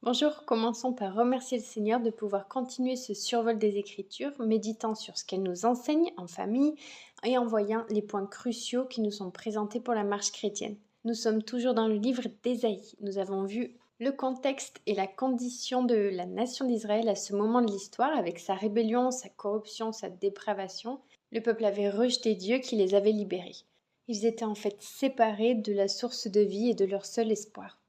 Bonjour, commençons par remercier le Seigneur de pouvoir continuer ce survol des Écritures, méditant sur ce qu'elles nous enseignent en famille et en voyant les points cruciaux qui nous sont présentés pour la marche chrétienne. Nous sommes toujours dans le livre d'Ésaïe. Nous avons vu le contexte et la condition de la nation d'Israël à ce moment de l'histoire, avec sa rébellion, sa corruption, sa dépravation. Le peuple avait rejeté Dieu qui les avait libérés. Ils étaient en fait séparés de la source de vie et de leur seul espoir.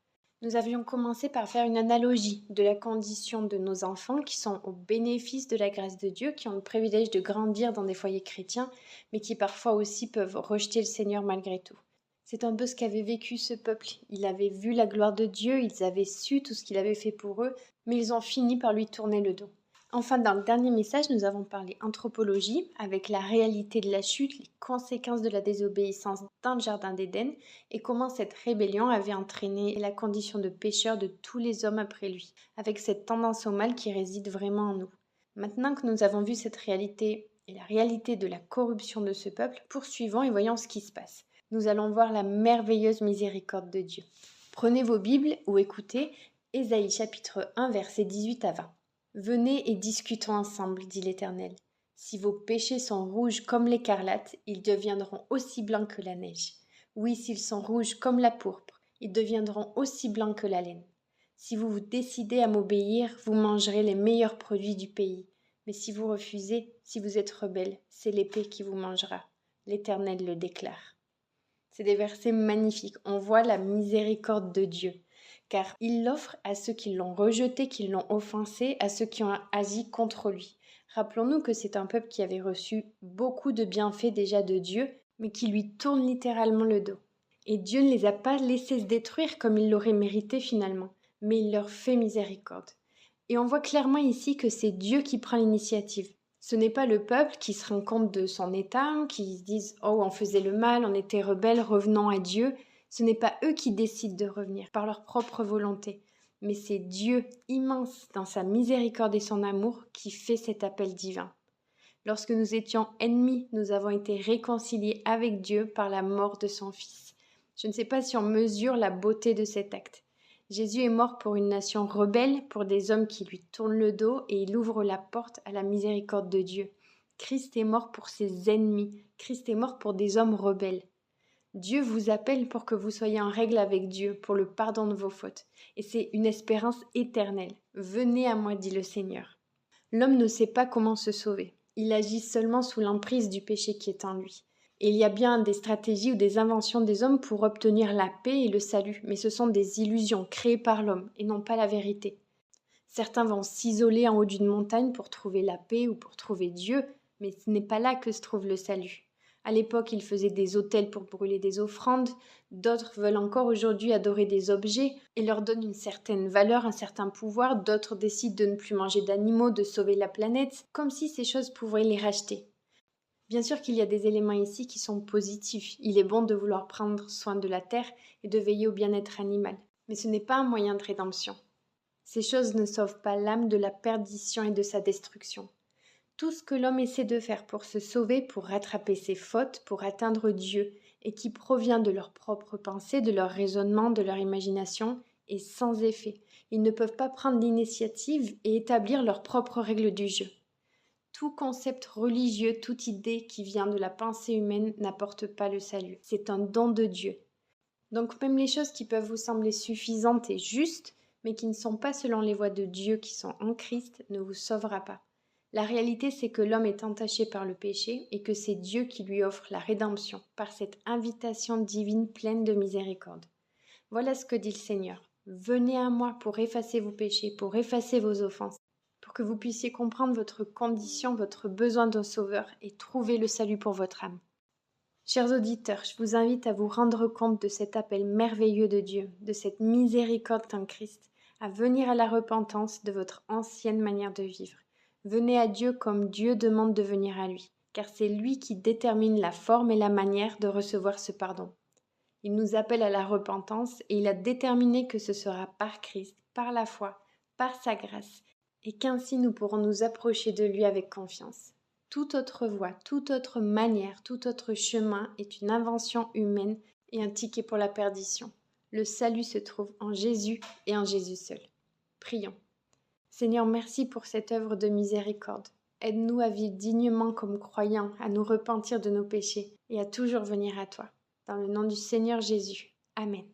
Nous avions commencé par faire une analogie de la condition de nos enfants qui sont au bénéfice de la grâce de Dieu, qui ont le privilège de grandir dans des foyers chrétiens, mais qui parfois aussi peuvent rejeter le Seigneur malgré tout. C'est un peu ce qu'avait vécu ce peuple. Ils avaient vu la gloire de Dieu, ils avaient su tout ce qu'il avait fait pour eux, mais ils ont fini par lui tourner le dos. Enfin, dans le dernier message, nous avons parlé anthropologie, avec la réalité de la chute, les conséquences de la désobéissance dans le jardin d'Éden, et comment cette rébellion avait entraîné la condition de pécheur de tous les hommes après lui, avec cette tendance au mal qui réside vraiment en nous. Maintenant que nous avons vu cette réalité et la réalité de la corruption de ce peuple, poursuivons et voyons ce qui se passe. Nous allons voir la merveilleuse miséricorde de Dieu. Prenez vos Bibles ou écoutez Ésaïe chapitre 1 versets 18 à 20. Venez et discutons ensemble, dit l'Éternel. Si vos péchés sont rouges comme l'écarlate, ils deviendront aussi blancs que la neige. Oui, s'ils sont rouges comme la pourpre, ils deviendront aussi blancs que la laine. Si vous vous décidez à m'obéir, vous mangerez les meilleurs produits du pays. Mais si vous refusez, si vous êtes rebelle, c'est l'épée qui vous mangera. L'Éternel le déclare. C'est des versets magnifiques. On voit la miséricorde de Dieu, car il l'offre à ceux qui l'ont rejeté, qui l'ont offensé, à ceux qui ont agi contre lui. Rappelons-nous que c'est un peuple qui avait reçu beaucoup de bienfaits déjà de Dieu, mais qui lui tourne littéralement le dos. Et Dieu ne les a pas laissés se détruire comme ils l'auraient mérité finalement, mais il leur fait miséricorde. Et on voit clairement ici que c'est Dieu qui prend l'initiative. Ce n'est pas le peuple qui se rend compte de son état, qui se disent « Oh, on faisait le mal, on était rebelles, revenons à Dieu ». Ce n'est pas eux qui décident de revenir par leur propre volonté, mais c'est Dieu immense dans sa miséricorde et son amour qui fait cet appel divin. Lorsque nous étions ennemis, nous avons été réconciliés avec Dieu par la mort de son Fils. Je ne sais pas si on mesure la beauté de cet acte. Jésus est mort pour une nation rebelle, pour des hommes qui lui tournent le dos, et il ouvre la porte à la miséricorde de Dieu. Christ est mort pour ses ennemis. Christ est mort pour des hommes rebelles. Dieu vous appelle pour que vous soyez en règle avec Dieu, pour le pardon de vos fautes. Et c'est une espérance éternelle. Venez à moi, dit le Seigneur. L'homme ne sait pas comment se sauver. Il agit seulement sous l'emprise du péché qui est en lui. Et il y a bien des stratégies ou des inventions des hommes pour obtenir la paix et le salut, mais ce sont des illusions créées par l'homme et non pas la vérité. Certains vont s'isoler en haut d'une montagne pour trouver la paix ou pour trouver Dieu, mais ce n'est pas là que se trouve le salut. À l'époque, ils faisaient des autels pour brûler des offrandes, d'autres veulent encore aujourd'hui adorer des objets et leur donnent une certaine valeur, un certain pouvoir, d'autres décident de ne plus manger d'animaux, de sauver la planète, comme si ces choses pouvaient les racheter. Bien sûr qu'il y a des éléments ici qui sont positifs. Il est bon de vouloir prendre soin de la terre et de veiller au bien-être animal. Mais ce n'est pas un moyen de rédemption. Ces choses ne sauvent pas l'âme de la perdition et de sa destruction. Tout ce que l'homme essaie de faire pour se sauver, pour rattraper ses fautes, pour atteindre Dieu, et qui provient de leurs propres pensées, de leur raisonnement, de leur imagination, est sans effet. Ils ne peuvent pas prendre l'initiative et établir leurs propres règles du jeu. Tout concept religieux, toute idée qui vient de la pensée humaine n'apporte pas le salut. C'est un don de Dieu. Donc même les choses qui peuvent vous sembler suffisantes et justes, mais qui ne sont pas selon les voies de Dieu qui sont en Christ, ne vous sauvera pas. La réalité, c'est que l'homme est entaché par le péché et que c'est Dieu qui lui offre la rédemption par cette invitation divine pleine de miséricorde. Voilà ce que dit le Seigneur. Venez à moi pour effacer vos péchés, pour effacer vos offenses, pour que vous puissiez comprendre votre condition, votre besoin d'un sauveur et trouver le salut pour votre âme. Chers auditeurs, je vous invite à vous rendre compte de cet appel merveilleux de Dieu, de cette miséricorde en Christ, à venir à la repentance de votre ancienne manière de vivre. Venez à Dieu comme Dieu demande de venir à lui, car c'est lui qui détermine la forme et la manière de recevoir ce pardon. Il nous appelle à la repentance et il a déterminé que ce sera par Christ, par la foi, par sa grâce, et qu'ainsi nous pourrons nous approcher de lui avec confiance. Toute autre voie, toute autre manière, tout autre chemin est une invention humaine et un ticket pour la perdition. Le salut se trouve en Jésus et en Jésus seul. Prions. Seigneur, merci pour cette œuvre de miséricorde. Aide-nous à vivre dignement comme croyants, à nous repentir de nos péchés et à toujours venir à toi. Dans le nom du Seigneur Jésus. Amen.